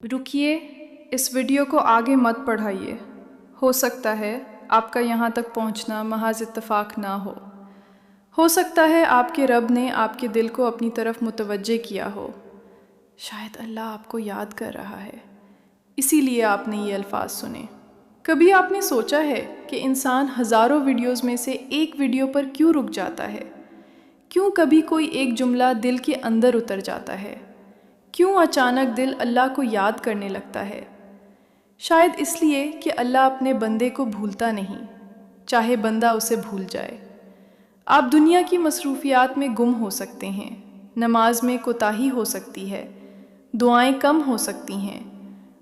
रुकिए, इस वीडियो को आगे मत बढ़ाइए। हो सकता है आपका यहाँ तक पहुँचना महज इत्तेफाक ना हो सकता है आपके रब ने आपके दिल को अपनी तरफ मुतवज्जे किया हो। शायद अल्लाह आपको याद कर रहा है, इसीलिए आपने ये अल्फाज सुने। कभी आपने सोचा है कि इंसान हज़ारों वीडियोज़ में से एक वीडियो पर क्यों रुक जाता है? क्यों कभी कोई एक जुमला दिल के अंदर उतर जाता है? क्यों अचानक दिल अल्लाह को याद करने लगता है? शायद इसलिए कि अल्लाह अपने बंदे को भूलता नहीं, चाहे बंदा उसे भूल जाए। आप दुनिया की मसरूफियात में गुम हो सकते हैं, नमाज में कोताही हो सकती है, दुआएं कम हो सकती हैं,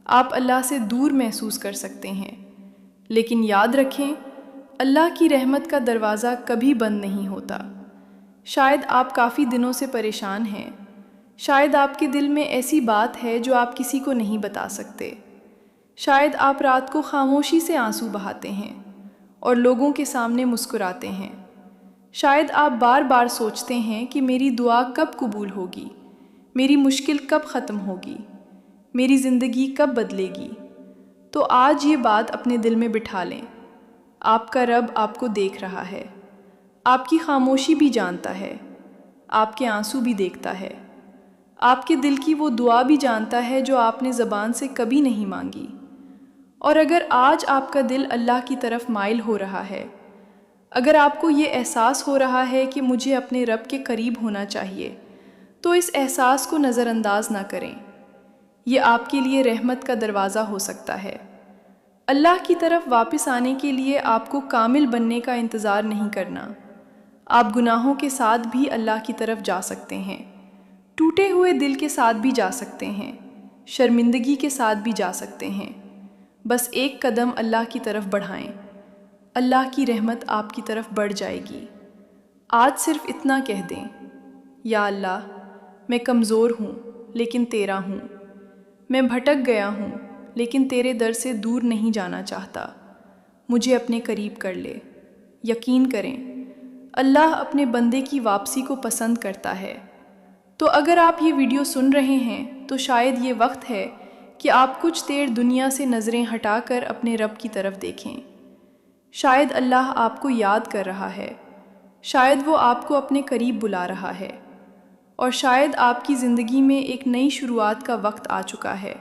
आप अल्लाह से दूर महसूस कर सकते हैं, लेकिन याद रखें, अल्लाह की रहमत का दरवाज़ा कभी बंद नहीं होता। शायद आप काफ़ी दिनों से परेशान हैं, शायद आपके दिल में ऐसी बात है जो आप किसी को नहीं बता सकते। शायद आप रात को खामोशी से आंसू बहाते हैं और लोगों के सामने मुस्कुराते हैं। शायद आप बार बार सोचते हैं कि मेरी दुआ कब कबूल होगी, मेरी मुश्किल कब ख़त्म होगी, मेरी ज़िंदगी कब बदलेगी। तो आज ये बात अपने दिल में बिठा लें, आपका रब आपको देख रहा है, आपकी खामोशी भी जानता है, आपके आंसू भी देखता है, आपके दिल की वो दुआ भी जानता है जो आपने ज़बान से कभी नहीं मांगी। और अगर आज आपका दिल अल्लाह की तरफ माइल हो रहा है, अगर आपको ये एहसास हो रहा है कि मुझे अपने रब के करीब होना चाहिए, तो इस एहसास को नज़रअंदाज ना करें। ये आपके लिए रहमत का दरवाज़ा हो सकता है। अल्लाह की तरफ वापस आने के लिए आपको कामिल बनने का इंतज़ार नहीं करना। आप गुनाहों के साथ भी अल्लाह की तरफ जा सकते हैं, टूटे हुए दिल के साथ भी जा सकते हैं, शर्मिंदगी के साथ भी जा सकते हैं। बस एक कदम अल्लाह की तरफ बढ़ाएं, अल्लाह की रहमत आपकी तरफ बढ़ जाएगी। आज सिर्फ इतना कह दें, या अल्लाह, मैं कमज़ोर हूँ लेकिन तेरा हूँ, मैं भटक गया हूँ लेकिन तेरे दर से दूर नहीं जाना चाहता, मुझे अपने करीब कर ले। यकीन करें, अल्लाह अपने बंदे की वापसी को पसंद करता है। तो अगर आप ये वीडियो सुन रहे हैं तो शायद ये वक्त है कि आप कुछ देर दुनिया से नज़रें हटाकर अपने रब की तरफ देखें। शायद अल्लाह आपको याद कर रहा है, शायद वो आपको अपने करीब बुला रहा है, और शायद आपकी ज़िंदगी में एक नई शुरुआत का वक्त आ चुका है।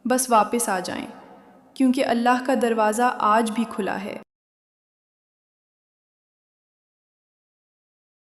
बस वापस आ जाएं, क्योंकि अल्लाह का दरवाज़ा आज भी खुला है।